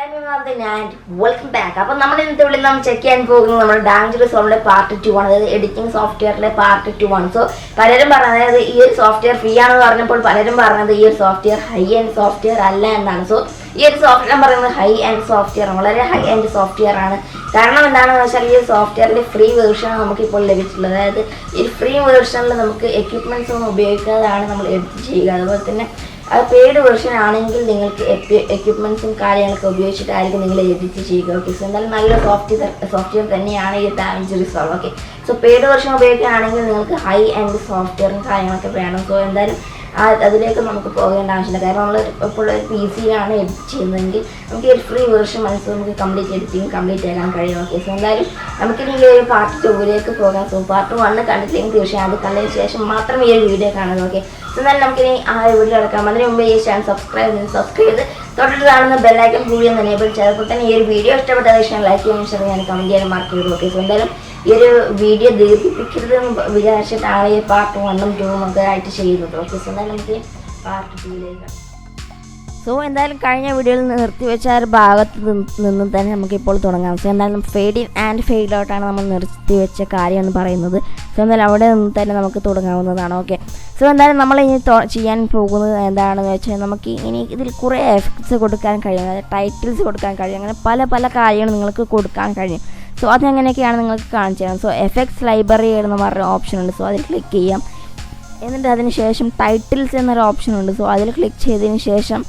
I'm Imadz and welcome back. അപ്പോൾ നമ്മൾ ഇന്നത്തെ വീഡിയോയിൽ നമ്മൾ ചെക്ക് ചെയ്യാൻ പോകുന്നത് നമ്മുടെ ഡാവിഞ്ചി റിസോൾവിന്റെ പാർട്ട് 2 ആണ്. അതായത് എഡിറ്റിംഗ് സോഫ്റ്റ്വെയറിലെ പാർട്ട് 2 ആണ്. സോ പലരും പറഞ്ഞത് അതായത് ഈ ഒരു സോഫ്റ്റ്വെയർ ഫ്രീ ആണെന്ന് പറഞ്ഞപ്പോൾ പലരും പറഞ്ഞത് ഈ ഒരു സോഫ്റ്റ്വെയർ ഹൈ എൻഡ് സോഫ്റ്റ്വെയർ അല്ല എന്നാണ്. സോ ഈ ഒരു സോഫ്റ്റ്വെയർ പറയുന്നത് ഹൈ എൻഡ് സോഫ്റ്റ്വെയർ വളരെ ഹൈ എൻഡ് സോഫ്റ്റ്വെയർ ആണ്. കാരണം എന്താണെന്ന് വെച്ചാൽ ഈ സോഫ്റ്റ്വെയറിന്റെ ഫ്രീ വേർഷൻ നമുക്കിപ്പോൾ ലഭിച്ചിട്ടുള്ളത്. അതായത് ഈ ഫ്രീ വേർഷനിൽ നമുക്ക് എക്യുപ്മെന്റ്സ് ഒന്നും ഉപയോഗിക്കാതെയാണ് നമ്മൾ എഡിറ്റ് ചെയ്യുക. അതുപോലെ തന്നെ അത് പെയ്ഡ് വെർഷൻ ആണെങ്കിൽ നിങ്ങൾക്ക് എക്യുപ്മെൻറ്റ്സും കാര്യങ്ങളൊക്കെ ഉപയോഗിച്ചിട്ടായിരിക്കും നിങ്ങൾ എഡിറ്റ് ചെയ്യുക. ഓക്കെ, സോ എന്തായാലും നല്ലൊരു സോഫ്റ്റ്വെയർ തന്നെയാണ് ഈ da Vinci resolve. Okay, so paid version ഉപയോഗിക്കുകയാണെങ്കിൽ നിങ്ങൾക്ക് ഹൈ എൻഡ് സോഫ്റ്റ്വെയറും കാര്യങ്ങളൊക്കെ വേണം. സോ എന്തായാലും അതിലേക്ക് നമുക്ക് പോകേണ്ട ആവശ്യമില്ല. കാരണം നമ്മൾ ഇപ്പോൾ ഒരു PC യിലാണ് എഡിറ്റ് ചെയ്യുന്നതെങ്കിൽ നമുക്ക് ഒരു ഫ്രീ വേർഷൻ മനസ്സിൽ നമുക്ക് കംപ്ലീറ്റ് എഡിറ്റിംഗ് കംപ്ലീറ്റ് ചെയ്യാൻ കഴിയും. ഓക്കെ, സോ എന്തായാലും നമുക്കിനി ഈ ഒരു പാർട്ട് 2 പോകാം. സോ പാർട്ട് 1 കണ്ടിട്ടില്ലെങ്കിൽ തീർച്ചയായും അത് കണ്ടതിന് ശേഷം മാത്രം ഈ ഒരു വീഡിയോ കാണുന്നത്. ഓക്കെ, സോ എന്നാലും നമുക്കിനി ആ ഒരു വീഡിയോ എടുക്കാം. അതിന് മുമ്പ് ഈ ചാനൽ സബ്സ്ക്രൈബ് ചെയ്ത് തൊട്ടിട്ട് കാണുന്ന ബെല്ലൈക്കൺ കൂടി ഒന്ന് എനേബിൾ ചെയ്തപ്പോൾ തന്നെ ഈ ഒരു വീഡിയോ ഇഷ്ടപ്പെട്ട ശേഷം ലൈക്ക് ചെയ്യാൻ ഷെയർ ചെയ്യാൻ കമൻറ്റ് ചെയ്യാൻ മാർക്ക് ചെയ്തു. ഓക്കെ, സോ എന്തായാലും ഈ ഒരു വീഡിയോ ദീർഘിപ്പിക്കരുതെന്ന് വിചാരിച്ചിട്ടാണ് ഈ പാർട്ട് 1ഉം 2ഉം ഒക്കെ ആയിട്ട് ചെയ്യുന്നത്. ഓക്കെ, സോ എന്തായാലും നമുക്ക് പാർട്ട് 2യിലേക്ക്. സോ എന്തായാലും കഴിഞ്ഞ വീഡിയോയിൽ നിർത്തിവെച്ച ആ ഒരു ഭാഗത്ത് നിന്നും തന്നെ നമുക്കിപ്പോൾ തുടങ്ങാം. സോ എന്തായാലും ഫെയ്ഡ് ഇൻ ആൻഡ് ഫെയ്ഡ് ഔട്ടാണ് നമ്മൾ നിർത്തിവെച്ച കാര്യം എന്ന് പറയുന്നത്. സോ എന്തായാലും അവിടെ നിന്ന് തന്നെ നമുക്ക് തുടങ്ങാവുന്നതാണ്. ഓക്കെ, സോ എന്തായാലും നമ്മൾ ഇനി ചെയ്യാൻ പോകുന്നത് എന്താണെന്ന് വെച്ചാൽ നമുക്ക് ഇനി ഇതിൽ കുറേ എഫക്ട്സ് കൊടുക്കാൻ കഴിയും, അതായത് ടൈറ്റിൽസ് കൊടുക്കാൻ കഴിയും, അങ്ങനെ പല കാര്യങ്ങൾ നിങ്ങൾക്ക് കൊടുക്കാൻ കഴിയും. സോ അതെങ്ങനെയൊക്കെയാണ് നിങ്ങൾക്ക് കാണിച്ചു തരാം. സോ എഫക്ട്സ് ലൈബ്രറി എന്ന് പറഞ്ഞ ഓപ്ഷൻ ഉണ്ട്. സോ അതിൽ ക്ലിക്ക് ചെയ്യാം. എന്നിട്ട് അതിന് ശേഷം ടൈറ്റിൽസ് എന്നൊരു ഓപ്ഷൻ ഉണ്ട്. സോ അതിൽ ക്ലിക്ക് ചെയ്തതിന് ശേഷം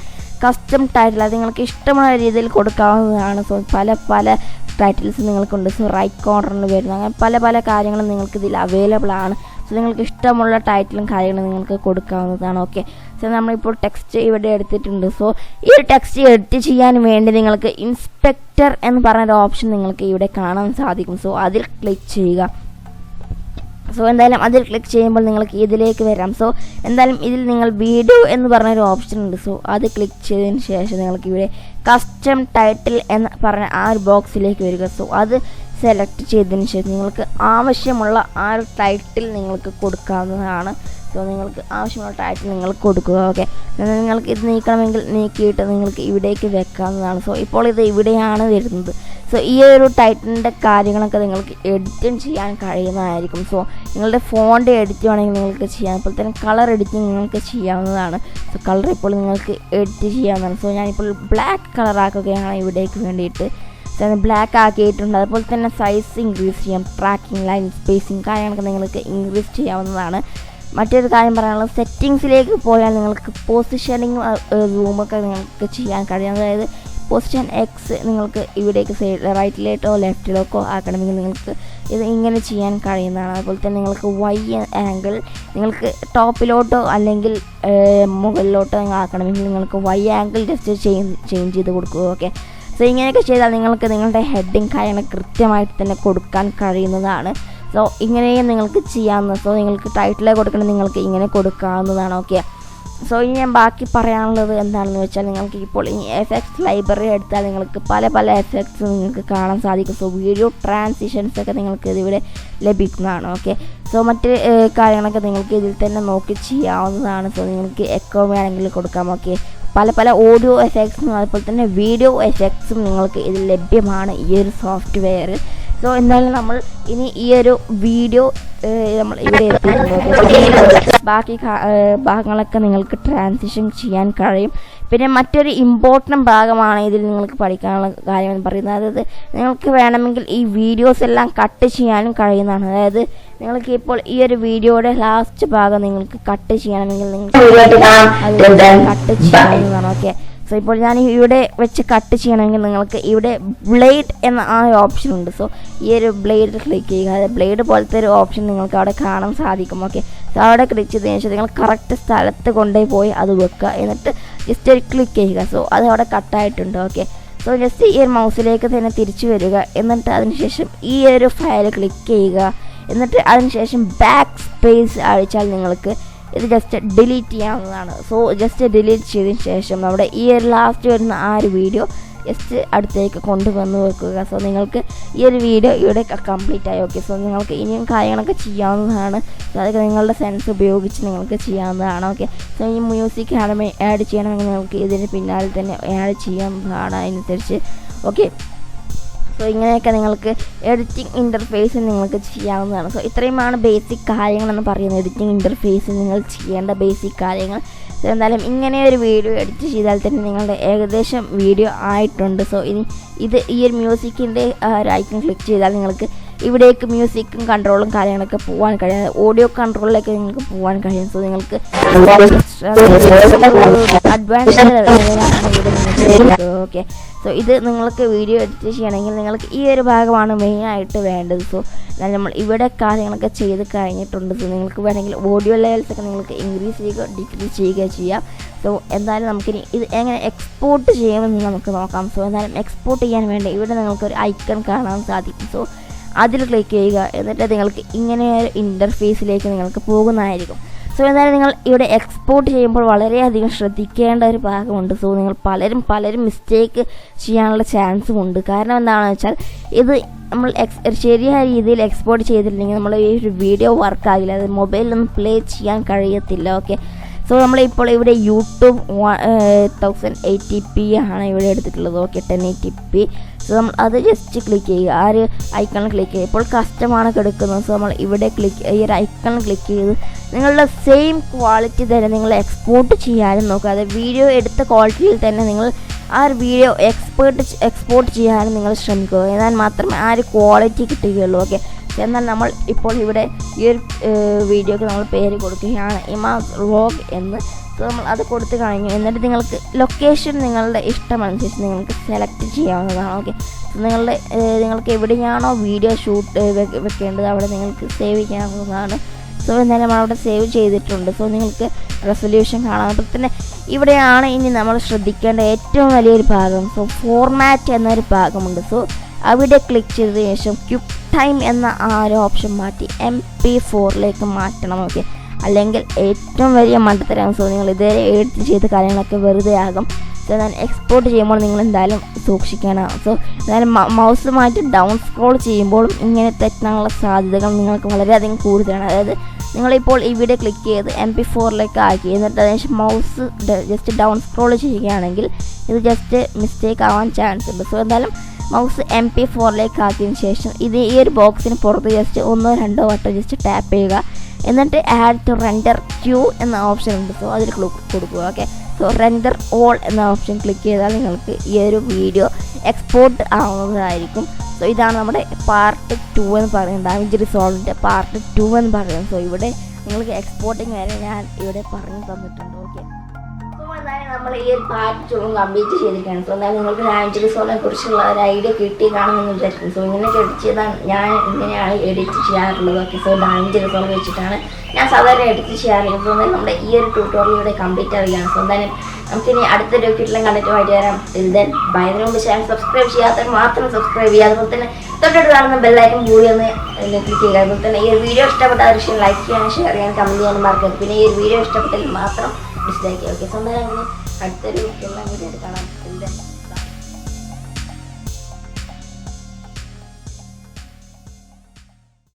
കസ്റ്റം ടൈറ്റിൽ അത് നിങ്ങൾക്ക് ഇഷ്ടമുള്ള രീതിയിൽ കൊടുക്കാവുന്നതാണ്. സോ പല ടൈറ്റിൽസ് നിങ്ങൾക്കുണ്ട്. സോ റൈറ്റ് കോർണറിൽ വരുന്ന അങ്ങനെ പല കാര്യങ്ങളും നിങ്ങൾക്ക് ഇതിൽ അവൈലബിൾ ആണ്. സോ നിങ്ങൾക്ക് ഇഷ്ടമുള്ള ടൈറ്റിലും കാര്യങ്ങളും നിങ്ങൾക്ക് കൊടുക്കാവുന്നതാണ്. ഓക്കെ, സോ നമ്മളിപ്പോൾ ടെക്സ്റ്റ് ഇവിടെ എടുത്തിട്ടുണ്ട്. സോ ഈ ഒരു ടെക്സ്റ്റ് എഡിറ്റ് ചെയ്യാൻ വേണ്ടി നിങ്ങൾക്ക് ഇൻസ്പെക്ടർ എന്ന് പറഞ്ഞൊരു ഓപ്ഷൻ നിങ്ങൾക്ക് ഇവിടെ കാണാൻ സാധിക്കും. സോ അതിൽ ക്ലിക്ക് ചെയ്യുക. സോ എന്തായാലും അതിൽ ക്ലിക്ക് ചെയ്യുമ്പോൾ നിങ്ങൾക്ക് ഇതിലേക്ക് വരാം. സോ എന്തായാലും ഇതിൽ നിങ്ങൾ വീഡിയോ എന്ന് പറഞ്ഞൊരു ഓപ്ഷൻ ഉണ്ട്. സോ അത് ക്ലിക്ക് ചെയ്തതിന് ശേഷം നിങ്ങൾക്ക് ഇവിടെ കസ്റ്റം ടൈറ്റിൽ എന്ന് പറഞ്ഞ ആ ഒരു ബോക്സിലേക്ക് വരിക. സോ അത് സെലക്ട് ചെയ്തതിന് ശേഷം നിങ്ങൾക്ക് ആവശ്യമുള്ള ആ ഒരു ടൈറ്റിൽ നിങ്ങൾക്ക് കൊടുക്കാവുന്നതാണ്. സോ നിങ്ങൾക്ക് ആവശ്യമുള്ള ടൈറ്റിൽ നിങ്ങൾ കൊടുക്കുക. ഓക്കെ, നിങ്ങൾക്ക് ഇത് നീക്കണമെങ്കിൽ നീക്കിയിട്ട് നിങ്ങൾക്ക് ഇവിടേക്ക് വെക്കാവുന്നതാണ്. സോ ഇപ്പോൾ ഇത് ഇവിടെയാണ് വരുന്നത്. സോ ഈ ഒരു ടൈറ്റിലിൻ്റെ കാര്യങ്ങളൊക്കെ നിങ്ങൾക്ക് എഡിറ്റിംഗ് ചെയ്യാൻ കഴിയുന്നതായിരിക്കും. സോ നിങ്ങളുടെ ഫോണിൻ്റെ എഡിറ്റ് വേണമെങ്കിൽ നിങ്ങൾക്ക് ചെയ്യാം. അപ്പോൾ തന്നെ കളർ എഡിറ്റിംഗ് നിങ്ങൾക്ക് ചെയ്യാവുന്നതാണ്. സോ കളർ ഇപ്പോൾ നിങ്ങൾക്ക് എഡിറ്റ് ചെയ്യാവുന്നതാണ്. സോ ഞാനിപ്പോൾ ബ്ലാക്ക് കളറാക്കുകയാണ് ഇവിടേക്ക് വേണ്ടിയിട്ട്. ബ്ലാക്ക് ആക്കിയിട്ടുണ്ട്. അതുപോലെ തന്നെ സൈസ് ഇൻക്രീസ് ചെയ്യാം, ട്രാക്കിംഗ് ലൈൻ സ്പേസിങ് കാര്യങ്ങളൊക്കെ നിങ്ങൾക്ക് ഇൻക്രീസ് ചെയ്യാവുന്നതാണ്. മറ്റൊരു കാര്യം പറയാനുള്ളത് സെറ്റിങ്സിലേക്ക് പോയാൽ നിങ്ങൾക്ക് പൊസിഷനിങ് റൂമൊക്കെ നിങ്ങൾക്ക് ചെയ്യാൻ കഴിയും. അതായത് പൊസിഷൻ എക്സ് നിങ്ങൾക്ക് ഇവിടേക്ക് സൈഡ് റൈറ്റിലേക്കോ ലെഫ്റ്റിലേക്കോ ആക്കണമെങ്കിൽ നിങ്ങൾക്ക് ഇത് ഇങ്ങനെ ചെയ്യാൻ കഴിയുന്നതാണ്. അതുപോലെ തന്നെ നിങ്ങൾക്ക് വൈ ആംഗിൾ നിങ്ങൾക്ക് ടോപ്പിലോട്ടോ അല്ലെങ്കിൽ മുകളിലോട്ടോ ആക്കണമെങ്കിൽ നിങ്ങൾക്ക് വൈ ആംഗിൾ ജസ്റ്റ് ചേഞ്ച് ചെയ്ത് കൊടുക്കുക. ഓക്കെ, സോ ഇങ്ങനെയൊക്കെ ചെയ്താൽ നിങ്ങൾക്ക് നിങ്ങളുടെ ഹെഡിങ് കാര്യങ്ങൾ കൃത്യമായിട്ട് തന്നെ കൊടുക്കാൻ കഴിയുന്നതാണ്. സോ ഇങ്ങനെയും നിങ്ങൾക്ക് ചെയ്യാവുന്ന. സോ നിങ്ങൾക്ക് ടൈറ്റിൽ കൊടുക്കണം, നിങ്ങൾക്ക് ഇങ്ങനെ കൊടുക്കാവുന്നതാണ്. ഓക്കെ, സോ ഇനി ഞാൻ ബാക്കി പറയാനുള്ളത് എന്താണെന്ന് വെച്ചാൽ നിങ്ങൾക്ക് ഇപ്പോൾ ഈ എഫക്ട്സ് ലൈബ്രറി എടുത്താൽ നിങ്ങൾക്ക് പല എഫക്ട്സ് നിങ്ങൾക്ക് കാണാൻ സാധിക്കും. സോ വീഡിയോ ട്രാൻസിഷൻസ് ഒക്കെ നിങ്ങൾക്ക് ഇതിവിടെ ലഭിക്കുന്നതാണ്. ഓക്കെ, സോ മറ്റ് കാര്യങ്ങളൊക്കെ നിങ്ങൾക്ക് ഇതിൽ തന്നെ നോക്കി ചെയ്യാവുന്നതാണ്. സോ നിങ്ങൾക്ക് എക്കോ വേണമെങ്കിൽ കൊടുക്കാം. ഓക്കെ, പല ഓഡിയോ എഫക്ട്സും അതുപോലെ തന്നെ വീഡിയോ എഫക്ട്സും നിങ്ങൾക്ക് ഇതിൽ ലഭ്യമാണ് ഈ ഒരു സോഫ്റ്റ്വെയർ. സോ എന്തായാലും നമ്മൾ ഇനി ഈ ഒരു വീഡിയോ നമ്മൾ ഇവിടെ എത്തിയിട്ടുണ്ട്. ബാക്കി ഭാഗങ്ങളൊക്കെ നിങ്ങൾക്ക് ട്രാൻസിഷൻ ചെയ്യാൻ കഴിയും. പിന്നെ മറ്റൊരു ഇമ്പോർട്ടൻറ്റ് ഭാഗമാണ് ഇതിൽ നിങ്ങൾക്ക് പഠിക്കാനുള്ള കാര്യം എന്ന് പറയുന്നത്. അതായത് നിങ്ങൾക്ക് വേണമെങ്കിൽ ഈ വീഡിയോസ് എല്ലാം കട്ട് ചെയ്യാനും കഴിയുന്നതാണ്. അതായത് നിങ്ങൾക്ക് ഇപ്പോൾ ഈ ഒരു വീഡിയോയുടെ ലാസ്റ്റ് ഭാഗം നിങ്ങൾക്ക് കട്ട് ചെയ്യണമെങ്കിൽ നിങ്ങൾക്ക് കട്ട് ചെയ്യാവുന്നതാണ്. ഓക്കെ, സോ ഇപ്പോൾ ഞാൻ ഇവിടെ വെച്ച് കട്ട് ചെയ്യണമെങ്കിൽ നിങ്ങൾക്ക് ഇവിടെ ബ്ലേഡ് എന്ന ആ ഒരു ഓപ്ഷൻ ഉണ്ട്. സോ ഈ ഒരു ബ്ലേഡ് ക്ലിക്ക് ചെയ്യുക. അതായത് ബ്ലേഡ് പോലത്തെ ഒരു ഓപ്ഷൻ നിങ്ങൾക്ക് അവിടെ കാണാൻ സാധിക്കും. ഓക്കെ, സോ അവിടെ ക്ലിക്ക് ചെയ്തതിന് ശേഷം നിങ്ങൾ കറക്റ്റ് സ്ഥലത്ത് കൊണ്ടുപോയി അത് വെക്കുക. എന്നിട്ട് ജസ്റ്റ് ഒരു ക്ലിക്ക് ചെയ്യുക. സോ അത് അവിടെ കട്ടായിട്ടുണ്ട്. ഓക്കെ, സോ ജസ്റ്റ് ഈ ഒരു മൗസിലേക്ക് തന്നെ തിരിച്ചു വരിക. എന്നിട്ട് അതിനുശേഷം ഈ ഒരു ഫയൽ ക്ലിക്ക് ചെയ്യുക. എന്നിട്ട് അതിനുശേഷം ബാക്ക് സ്പേസ് അടിച്ചാൽ നിങ്ങൾക്ക് ഇത് ജസ്റ്റ് ഡിലീറ്റ് ചെയ്യാവുന്നതാണ്. സോ ജസ്റ്റ് ഡിലീറ്റ് ചെയ്തതിന് ശേഷം നമ്മുടെ ഈ ഒരു ലാസ്റ്റ് വരുന്ന ആ ഒരു വീഡിയോ ജസ്റ്റ് അടുത്തേക്ക് കൊണ്ടുവന്ന് വെക്കുക. സോ നിങ്ങൾക്ക് ഈ ഒരു വീഡിയോ ഇവിടെ കംപ്ലീറ്റ് ആയി. ഓക്കെ, സോ നിങ്ങൾക്ക് ഇനിയും കാര്യങ്ങളൊക്കെ ചെയ്യാവുന്നതാണ്. സോ അതൊക്കെ നിങ്ങളുടെ സെൻസ് ഉപയോഗിച്ച് നിങ്ങൾക്ക് ചെയ്യാവുന്നതാണ്. ഓക്കെ, സോ ഈ മ്യൂസിക് ആഡ് ചെയ്യണമെങ്കിൽ നിങ്ങൾക്ക് ഇതിന് പിന്നാലെ തന്നെ ആഡ് ചെയ്യാവുന്നതാണ് അതിനനുസരിച്ച്. ഓക്കെ, സോ ഇങ്ങനെയൊക്കെ നിങ്ങൾക്ക് എഡിറ്റിംഗ് ഇൻ്റർഫേസിൽ നിങ്ങൾക്ക് ചെയ്യാവുന്നതാണ്. സോ ഇത്രയുമാണ് ബേസിക് കാര്യങ്ങളെന്ന് പറയുന്നത്, എഡിറ്റിംഗ് ഇൻ്റർഫേസിൽ നിങ്ങൾ ചെയ്യേണ്ട ബേസിക് കാര്യങ്ങൾ. സോ എന്തായാലും ഇങ്ങനെ ഒരു വീഡിയോ എഡിറ്റ് ചെയ്താൽ തന്നെ നിങ്ങളുടെ ഏകദേശം വീഡിയോ ആയിട്ടുണ്ട്. സോ ഇനി ഈ ഒരു മ്യൂസിക്കിൻ്റെ ഒരു ഐക്കൺ ക്ലിക്ക് ചെയ്താൽ നിങ്ങൾക്ക് ഇവിടേക്ക് മ്യൂസിക്കും കൺട്രോളും കാര്യങ്ങളൊക്കെ പോകാൻ കഴിയും, ഓഡിയോ കൺട്രോളിലേക്ക് നിങ്ങൾക്ക് പോകാൻ കഴിയും. സോ നിങ്ങൾക്ക് അഡ്വാൻസ്ഡ് ഇവിടെ. ഓക്കെ, സോ ഇത് നിങ്ങൾക്ക് വീഡിയോ എഡിറ്റ് ചെയ്യണമെങ്കിൽ നിങ്ങൾക്ക് ഈ ഒരു ഭാഗമാണ് മെയിനായിട്ട് വേണ്ടത്. സോ നമ്മൾ ഇവിടെ കാര്യങ്ങളൊക്കെ ചെയ്ത് കഴിഞ്ഞിട്ടുണ്ട്. സോ നിങ്ങൾക്ക് വേണമെങ്കിൽ ഓഡിയോ ലെവൽസൊക്കെ നിങ്ങൾക്ക് ഇൻക്രീസ് ചെയ്യുക ഡിക്രീസ് ചെയ്യുക ചെയ്യാം. സോ എന്തായാലും നമുക്കിനി ഇത് എങ്ങനെ എക്സ്പോർട്ട് ചെയ്യുമെന്ന് നമുക്ക് നോക്കാം. സോ എന്തായാലും എക്സ്പോർട്ട് ചെയ്യാൻ വേണ്ടി ഇവിടെ നിങ്ങൾക്കൊരു ഐക്കൺ കാണാൻ സാധിക്കും. സോ അതിൽ ക്ലിക്ക് ചെയ്യുക. എന്നിട്ട് നിങ്ങൾക്ക് ഇങ്ങനെ ഒരു ഇൻ്റർഫേസിലേക്ക് നിങ്ങൾക്ക് പോകുന്നതായിരിക്കും. സോ എന്തായാലും നിങ്ങൾ ഇവിടെ എക്സ്പോർട്ട് ചെയ്യുമ്പോൾ വളരെയധികം ശ്രദ്ധിക്കേണ്ട ഒരു ഭാഗമുണ്ട്. സോ നിങ്ങൾ പലരും മിസ്റ്റേക്ക് ചെയ്യാനുള്ള ചാൻസും ഉണ്ട്. കാരണം എന്താണെന്ന് വെച്ചാൽ ഇത് നമ്മൾ ശരിയായ രീതിയിൽ എക്സ്പോർട്ട് ചെയ്തിട്ടില്ലെങ്കിൽ നമ്മൾ ഈ ഒരു വീഡിയോ വർക്കാകില്ല, അത് മൊബൈലിലൊന്നും പ്ലേ ചെയ്യാൻ കഴിയത്തില്ല. ഓക്കെ, സോ നമ്മളിപ്പോൾ ഇവിടെ യൂട്യൂബ് 1080p ആണ് ഇവിടെ എടുത്തിട്ടുള്ളത്. Okay, 1080p. സോ നമ്മൾ അത് ജസ്റ്റ് ക്ലിക്ക് ചെയ്യുക, ആ ഒരു ഐക്കണിൽ ക്ലിക്ക് ചെയ്യുക. ഇപ്പോൾ കസ്റ്റമാണ് എടുക്കുന്നത്. സോ നമ്മൾ ഇവിടെ ഈ ഒരു ഐക്കണിൽ ക്ലിക്ക് ചെയ്ത് നിങ്ങളുടെ സെയിം ക്വാളിറ്റി തന്നെ നിങ്ങൾ എക്സ്പോർട്ട് ചെയ്യാനും നോക്കുക. അത് വീഡിയോ എടുത്ത ക്വാളിറ്റിയിൽ തന്നെ നിങ്ങൾ ആ ഒരു വീഡിയോ എക്സ്പോർട്ട് ചെയ്യാനും നിങ്ങൾ ശ്രമിക്കുക. എന്നാൽ മാത്രമേ ആ ഒരു ക്വാളിറ്റി കിട്ടുകയുള്ളൂ. ഓക്കെ, എന്നാൽ നമ്മൾ ഇപ്പോൾ ഇവിടെ ഈ ഒരു വീഡിയോക്ക് നമ്മൾ പേര് കൊടുക്കുകയാണ് IMADZVLOG എന്ന്. സോ നമ്മൾ അത് കൊടുത്ത് കഴിഞ്ഞു. എന്നിട്ട് നിങ്ങൾക്ക് ലൊക്കേഷൻ നിങ്ങളുടെ ഇഷ്ടമനുസരിച്ച് നിങ്ങൾക്ക് സെലക്ട് ചെയ്യാവുന്നതാണ്. ഓക്കെ, സോ നിങ്ങൾക്ക് എവിടെയാണോ വീഡിയോ ഷൂട്ട് വെക്കേണ്ടത് അവിടെ നിങ്ങൾക്ക് സേവ് ചെയ്യാവുന്നതാണ്. സോ എന്തായാലും അവിടെ സേവ് ചെയ്തിട്ടുണ്ട്. സോ നിങ്ങൾക്ക് റെസൊല്യൂഷൻ കാണാം. അപ്പോൾ തന്നെ ഇവിടെയാണ് ഇനി നമ്മൾ ശ്രദ്ധിക്കേണ്ട ഏറ്റവും വലിയൊരു ഭാഗം. സോ ഫോർമാറ്റ് എന്നൊരു ഭാഗമുണ്ട്. സോ അവിടെ ക്ലിക്ക് ചെയ്തതിന് ശേഷം ക്വിക്ക് ടൈം എന്ന ആ ഒരു ഓപ്ഷൻ മാറ്റി MP4ലേക്ക് മാറ്റണം. ഓക്കെ, അല്ലെങ്കിൽ ഏറ്റവും വലിയ മണ്ടത്തരം. സോ നിങ്ങൾ ഇതുവരെ എഡിറ്റ് ചെയ്ത കാര്യങ്ങളൊക്കെ വെറുതെ ആകും. സോ ഞാൻ എക്സ്പോർട്ട് ചെയ്യുമ്പോൾ നിങ്ങൾ എന്തായാലും സൂക്ഷിക്കണം. സോ എന്തായാലും മൗസുമായിട്ട് ഡൗൺ സ്ക്രോൾ ചെയ്യുമ്പോഴും ഇങ്ങനെ തെറ്റാനുള്ള സാധ്യതകൾ നിങ്ങൾക്ക് വളരെയധികം കൂടുതലാണ്. അതായത് നിങ്ങളിപ്പോൾ ഇവിടെ ക്ലിക്ക് ചെയ്ത് MP4ലേക്ക് ആക്കി എന്നിട്ട് അതിനുശേഷം മൗസ് ജസ്റ്റ് ഡൗൺ സ്ക്രോൾ ചെയ്യുകയാണെങ്കിൽ ഇത് ജസ്റ്റ് മിസ്റ്റേക്ക് ആവാൻ ചാൻസ് ഉണ്ട്. സോ എന്തായാലും മൗസ് MP4ലേക്ക് ആക്കിയതിന് ശേഷം ഈ ഒരു ബോക്സിന് പുറത്ത് ജസ്റ്റ് 1-2 വട്ടം ജസ്റ്റ് ടാപ്പ് ചെയ്യുക. എന്നിട്ട് ആഡ് ടു റെൻഡർ ക്യൂ എന്ന ഓപ്ഷൻ ഉണ്ട്. സോ അതിൽ കൊടുക്കുക. ഓക്കെ, സോ റെൻഡർ ഓൾ എന്ന ഓപ്ഷൻ ക്ലിക്ക് ചെയ്താൽ നിങ്ങൾക്ക് ഈ ഒരു വീഡിയോ എക്സ്പോർട്ട് ആവുന്നതായിരിക്കും. സോ ഇതാണ് നമ്മുടെ പാർട്ട് 2 എന്ന് പറയുന്നത്, ഡാവിഞ്ചി റിസോൾവിൻ്റെ പാർട്ട് 2 എന്ന് പറയുന്നത്. സോ ഇവിടെ നിങ്ങൾക്ക് എക്സ്പോർട്ടിങ് വരെ ഞാൻ ഇവിടെ പറഞ്ഞു തന്നിട്ടുണ്ട്. ഓക്കെ, എന്തായാലും നമ്മൾ ഈ ഒരു പാർട്ട് 2 കംപ്ലീറ്റ് ചെയ്തിരിക്കുകയാണ്. സോ എന്തായാലും നിങ്ങൾക്ക് ഡാവിഞ്ചി റിസോൾവിനെ കുറിച്ചുള്ള ഒരു ഐഡിയ കിട്ടി കാണുമെന്ന് വിചാരിക്കും. സോ ഇങ്ങനെയൊക്കെ എഡിറ്റ് ചെയ്താൽ ഞാൻ ഇങ്ങനെയാണ് എഡിറ്റ് ചെയ്യാറുള്ളത്. ഓക്കെ, സോ ഡാവിഞ്ചി റിസോൾവ് വെച്ചിട്ടാണ് ഞാൻ സാധാരണ എഡിറ്റ് ചെയ്യാറുള്ളത്. സോ എന്തായാലും നമ്മുടെ ഈ ഒരു ട്യൂട്ടോറിയൽ ഇവിടെ കംപ്ലീറ്റ് ആവുകയാണ്. സോ എന്തായാലും നമുക്കിനി അടുത്തൊരു കിട്ടിലും കണ്ടിട്ടുമായിട്ട് വരാം. ദെൻ ബൈതിന് മുമ്പ് ചാനൽ സബ്സ്ക്രൈബ് ചെയ്യാത്തവർ മാത്രം സബ്സ്ക്രൈബ് ചെയ്യുക. അതുപോലെ തന്നെ തൊട്ടടുത്ത് കാണുന്ന ബെല്ലൈക്കൺ കൂടി ഒന്ന് ക്ലിക്ക് ചെയ്യുക. അതുപോലെ തന്നെ ഈ ഒരു വീഡിയോ ഇഷ്ടപ്പെട്ട ആവശ്യം ലൈക്ക് ചെയ്യാനും ഷെയർ ചെയ്യാനും കമൻറ്റ് ചെയ്യാനും മറക്കരുത്. പിന്നെ ഈ ഒരു വീഡിയോ ഇഷ്ടപ്പെട്ടാൽ മാത്രം ഡിസ്ലൈക്ക് ചെയ്യുക. ഓക്കെ, സോ എന്തായാലും അടുത്തൊരു വീഡിയോ കാണാം.